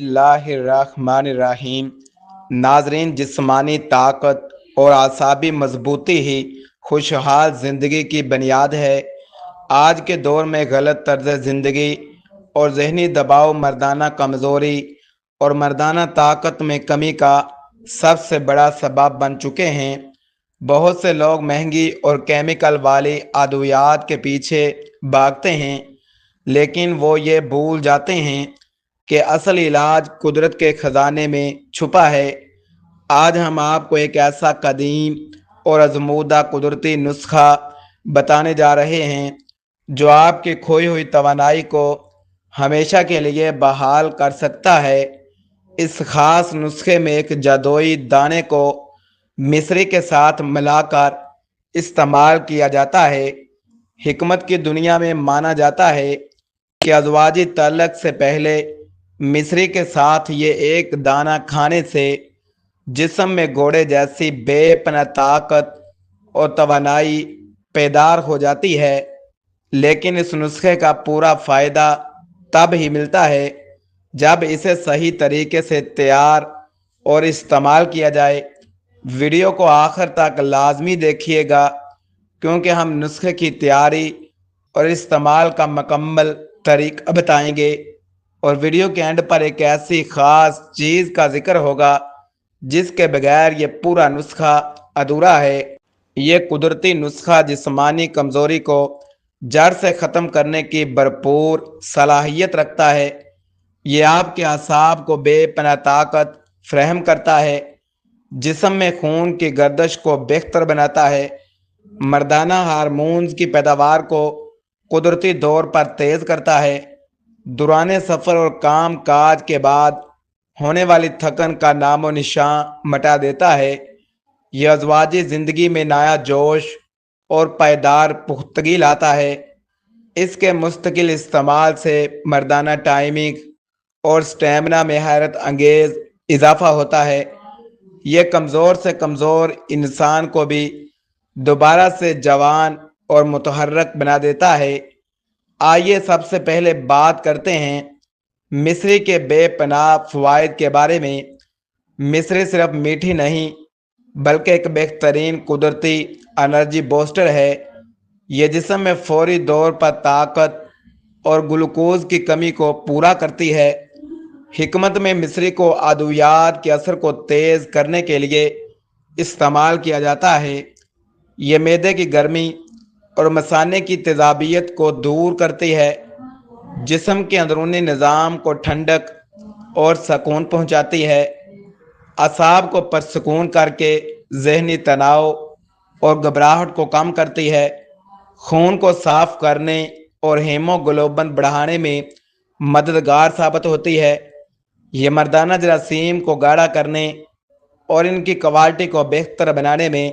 اللہ الرحمن الرحیم۔ ناظرین، جسمانی طاقت اور اعصابی مضبوطی ہی خوشحال زندگی کی بنیاد ہے۔ آج کے دور میں غلط طرز زندگی اور ذہنی دباؤ مردانہ کمزوری اور مردانہ طاقت میں کمی کا سب سے بڑا سبب بن چکے ہیں۔ بہت سے لوگ مہنگی اور کیمیکل والی ادویات کے پیچھے بھاگتے ہیں، لیکن وہ یہ بھول جاتے ہیں کہ اصل علاج قدرت کے خزانے میں چھپا ہے۔ آج ہم آپ کو ایک ایسا قدیم اور آزمودہ قدرتی نسخہ بتانے جا رہے ہیں جو آپ کی کھوئی ہوئی توانائی کو ہمیشہ کے لیے بحال کر سکتا ہے۔ اس خاص نسخے میں ایک جادوئی دانے کو مصری کے ساتھ ملا کر استعمال کیا جاتا ہے۔ حکمت کی دنیا میں مانا جاتا ہے کہ ازواجی تعلق سے پہلے مصری کے ساتھ یہ ایک دانہ کھانے سے جسم میں گھوڑے جیسی بے پناہ طاقت اور توانائی بیدار ہو جاتی ہے۔ لیکن اس نسخے کا پورا فائدہ تب ہی ملتا ہے جب اسے صحیح طریقے سے تیار اور استعمال کیا جائے۔ ویڈیو کو آخر تک لازمی دیکھیے گا، کیونکہ ہم نسخے کی تیاری اور استعمال کا مکمل طریقہ بتائیں گے، اور ویڈیو کے اینڈ پر ایک ایسی خاص چیز کا ذکر ہوگا جس کے بغیر یہ پورا نسخہ ادھورا ہے۔ یہ قدرتی نسخہ جسمانی کمزوری کو جڑ سے ختم کرنے کی بھرپور صلاحیت رکھتا ہے۔ یہ آپ کے اعصاب کو بے پناہ طاقت فراہم کرتا ہے، جسم میں خون کی گردش کو بہتر بناتا ہے، مردانہ ہارمونز کی پیداوار کو قدرتی طور پر تیز کرتا ہے، دوران سفر اور کام کاج کے بعد ہونے والی تھکن کا نام و نشان مٹا دیتا ہے۔ یہ ازواجی زندگی میں نیا جوش اور پائیدار پختگی لاتا ہے۔ اس کے مستقل استعمال سے مردانہ ٹائمنگ اور سٹیمنا میں حیرت انگیز اضافہ ہوتا ہے۔ یہ کمزور سے کمزور انسان کو بھی دوبارہ سے جوان اور متحرک بنا دیتا ہے۔ آئیے سب سے پہلے بات کرتے ہیں مصری کے بے پناہ فوائد کے بارے میں۔ مصری صرف میٹھی نہیں، بلکہ ایک بہترین قدرتی انرجی بوسٹر ہے۔ یہ جسم میں فوری طور پر طاقت اور گلوکوز کی کمی کو پورا کرتی ہے۔ حکمت میں مصری کو ادویات کے اثر کو تیز کرنے کے لیے استعمال کیا جاتا ہے۔ یہ معدے کی گرمی اور مثانے کی تیزابیت کو دور کرتی ہے، جسم کے اندرونی نظام کو ٹھنڈک اور سکون پہنچاتی ہے، اعصاب کو پرسکون کر کے ذہنی تناؤ اور گھبراہٹ کو کم کرتی ہے، خون کو صاف کرنے اور ہیموگلوبن بڑھانے میں مددگار ثابت ہوتی ہے۔ یہ مردانہ جراثیم کو گاڑھا کرنے اور ان کی کوالٹی کو بہتر بنانے میں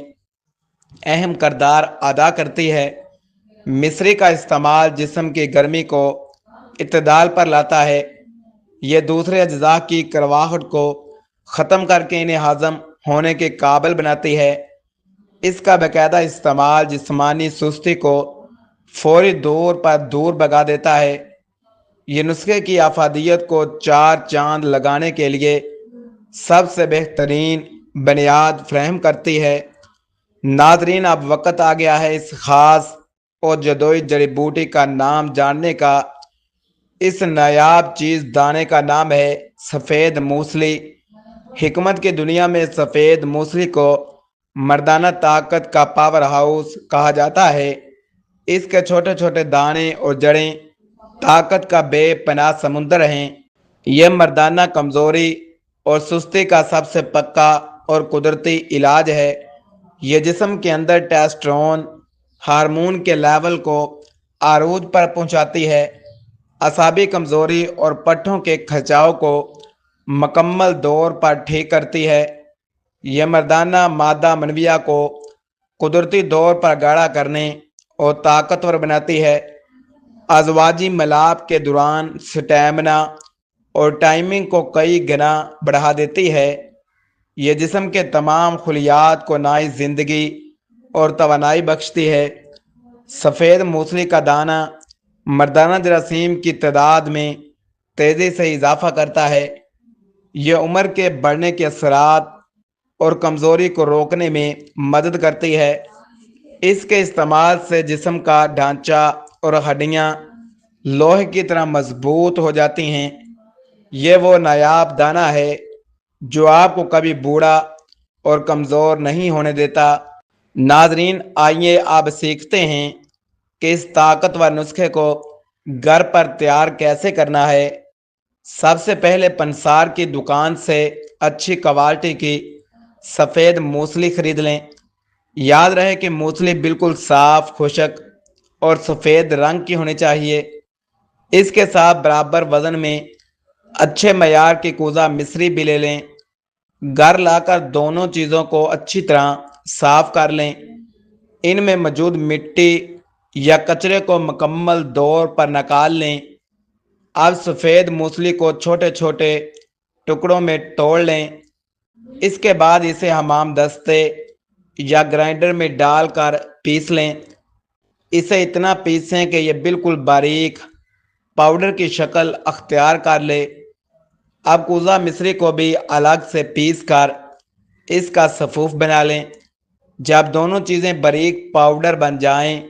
اہم کردار ادا کرتی ہے۔ مصری کا استعمال جسم کی گرمی کو اعتدال پر لاتا ہے۔ یہ دوسرے اجزاء کی کرواہٹ کو ختم کر کے انہیں ہضم ہونے کے قابل بناتی ہے۔ اس کا باقاعدہ استعمال جسمانی سستی کو فوری طور پر دور بھگا دیتا ہے۔ یہ نسخے کی افادیت کو چار چاند لگانے کے لیے سب سے بہترین بنیاد فراہم کرتی ہے۔ ناظرین، اب وقت آ گیا ہے اس خاص اور جدوئی جڑی بوٹی کا نام جاننے کا۔ اس نایاب چیز دانے کا نام ہے سفید موسلی۔ حکمت کی دنیا میں سفید موسلی کو مردانہ طاقت کا پاور ہاؤس کہا جاتا ہے۔ اس کے چھوٹے چھوٹے دانے اور جڑیں طاقت کا بے پناہ سمندر ہیں۔ یہ مردانہ کمزوری اور سستی کا سب سے پکا اور قدرتی علاج ہے۔ یہ جسم کے اندر ٹیسٹرون ہارمون کے لیول کو عروج پر پہنچاتی ہے، اعصابی کمزوری اور پٹھوں کے کھچاؤ کو مکمل طور پر ٹھیک کرتی ہے۔ یہ مردانہ مادہ منویہ کو قدرتی طور پر گاڑھا کرنے اور طاقتور بناتی ہے، ازواجی ملاپ کے دوران سٹیمنا اور ٹائمنگ کو کئی گنا بڑھا دیتی ہے۔ یہ جسم کے تمام خلیات کو نئی زندگی اور توانائی بخشتی ہے۔ سفید موسلی کا دانہ مردانہ جراثیم کی تعداد میں تیزی سے اضافہ کرتا ہے، یہ عمر کے بڑھنے کے اثرات اور کمزوری کو روکنے میں مدد کرتی ہے۔ اس کے استعمال سے جسم کا ڈھانچہ اور ہڈیاں لوہے کی طرح مضبوط ہو جاتی ہیں۔ یہ وہ نایاب دانہ ہے جو آپ کو کبھی بوڑھا اور کمزور نہیں ہونے دیتا۔ ناظرین، آئیے اب سیکھتے ہیں کہ اس طاقتور نسخے کو گھر پر تیار کیسے کرنا ہے۔ سب سے پہلے پنسار کی دکان سے اچھی کوالٹی کی سفید موسلی خرید لیں۔ یاد رہے کہ موسلی بالکل صاف، خشک اور سفید رنگ کی ہونی چاہیے۔ اس کے ساتھ برابر وزن میں اچھے معیار کی کوزہ مصری بھی لے لیں۔ گھر لا کر دونوں چیزوں کو اچھی طرح صاف کر لیں۔ ان میں موجود مٹی یا کچرے کو مکمل طور پر نکال لیں۔ اب سفید موسلی کو چھوٹے چھوٹے ٹکڑوں میں توڑ لیں۔ اس کے بعد اسے حمام دستے یا گرائنڈر میں ڈال کر پیس لیں۔ اسے اتنا پیسیں کہ یہ بالکل باریک پاؤڈر کی شکل اختیار کر لے۔ اب کوزہ مصری کو بھی الگ سے پیس کر اس کا صفوف بنا لیں۔ جب دونوں چیزیں باریک پاؤڈر بن جائیں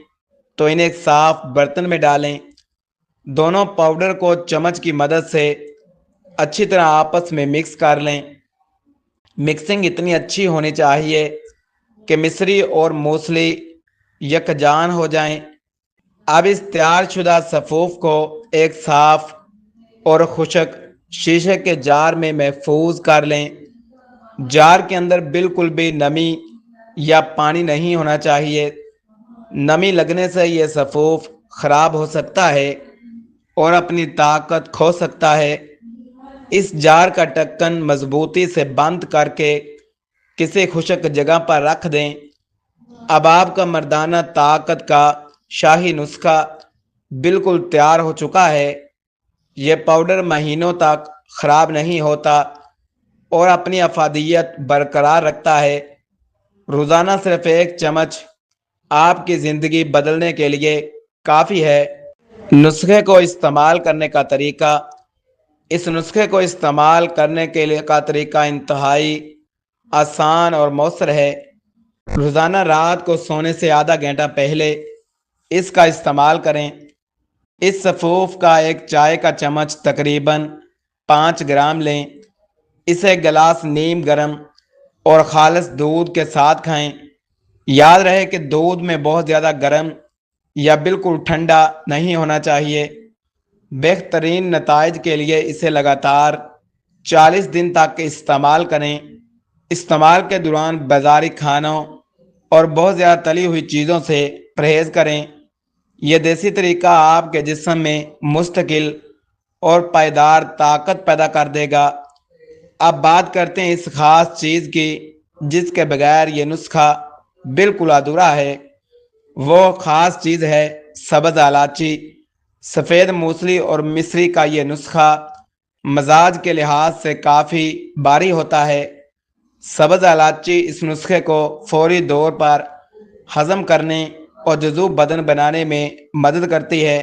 تو انہیں ایک صاف برتن میں ڈالیں۔ دونوں پاؤڈر کو چمچ کی مدد سے اچھی طرح آپس میں مکس کر لیں۔ مکسنگ اتنی اچھی ہونی چاہیے کہ مصری اور موسلی یکجان ہو جائیں۔ اب اس تیار شدہ صفوف کو ایک صاف اور خشک شیشے کے جار میں محفوظ کر لیں۔ جار کے اندر بالکل بھی نمی یا پانی نہیں ہونا چاہیے۔ نمی لگنے سے یہ صفوف خراب ہو سکتا ہے اور اپنی طاقت کھو سکتا ہے۔ اس جار کا ڈھکن مضبوطی سے بند کر کے کسی خشک جگہ پر رکھ دیں۔ اب آپ کا مردانہ طاقت کا شاہی نسخہ بالکل تیار ہو چکا ہے۔ یہ پاؤڈر مہینوں تک خراب نہیں ہوتا اور اپنی افادیت برقرار رکھتا ہے۔ روزانہ صرف ایک چمچ آپ کی زندگی بدلنے کے لیے کافی ہے۔ نسخے کو استعمال کرنے کا طریقہ۔ اس نسخے کو استعمال کرنے کے لیے کا طریقہ انتہائی آسان اور مؤثر ہے۔ روزانہ رات کو سونے سے آدھا گھنٹہ پہلے اس کا استعمال کریں۔ اس صفوف کا ایک چائے کا چمچ تقریباً 5 گرام لیں۔ اسے گلاس نیم گرم اور خالص دودھ کے ساتھ کھائیں۔ یاد رہے کہ دودھ میں بہت زیادہ گرم یا بالکل ٹھنڈا نہیں ہونا چاہیے۔ بہترین نتائج کے لیے اسے لگاتار 40 دن تک استعمال کریں۔ استعمال کے دوران بازاری کھانوں اور بہت زیادہ تلی ہوئی چیزوں سے پرہیز کریں۔ یہ دیسی طریقہ آپ کے جسم میں مستقل اور پائیدار طاقت پیدا کر دے گا۔ اب بات کرتے ہیں اس خاص چیز کی جس کے بغیر یہ نسخہ بالکل ادھورا ہے۔ وہ خاص چیز ہے سبز الائچی۔ سفید موسلی اور مصری کا یہ نسخہ مزاج کے لحاظ سے کافی بھاری ہوتا ہے۔ سبز الائچی اس نسخے کو فوری طور پر ہضم کرنے اور جذوب بدن بنانے میں مدد کرتی ہے۔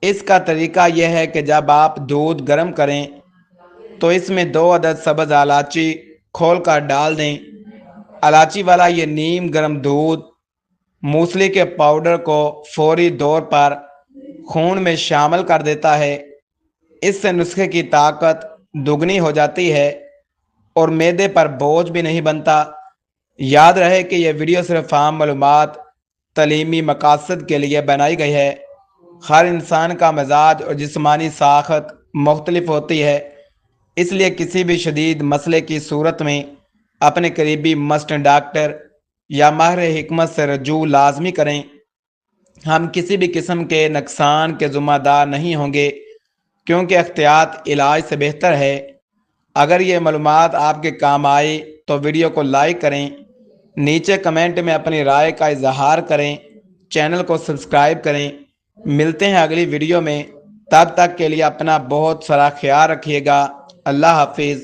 اس کا طریقہ یہ ہے کہ جب آپ دودھ گرم کریں تو اس میں 2 عدد سبز الائچی کھول کر ڈال دیں۔ الائچی والا یہ نیم گرم دودھ موسلی کے پاؤڈر کو فوری طور پر خون میں شامل کر دیتا ہے۔ اس سے نسخے کی طاقت دگنی ہو جاتی ہے اور معدے پر بوجھ بھی نہیں بنتا۔ یاد رہے کہ یہ ویڈیو صرف عام معلومات، تعلیمی مقاصد کے لیے بنائی گئی ہے۔ ہر انسان کا مزاج اور جسمانی ساخت مختلف ہوتی ہے، اس لیے کسی بھی شدید مسئلے کی صورت میں اپنے قریبی مسٹر ڈاکٹر یا ماہر حکمت سے رجوع لازمی کریں۔ ہم کسی بھی قسم کے نقصان کے ذمہ دار نہیں ہوں گے کیونکہ احتیاط علاج سے بہتر ہے۔ اگر یہ معلومات آپ کے کام آئی تو ویڈیو کو لائک کریں، نیچے کمنٹ میں اپنی رائے کا اظہار کریں، چینل کو سبسکرائب کریں۔ ملتے ہیں اگلی ویڈیو میں، تب تک کے لیے اپنا بہت سارا خیال رکھیے گا۔ اللہ حافظ۔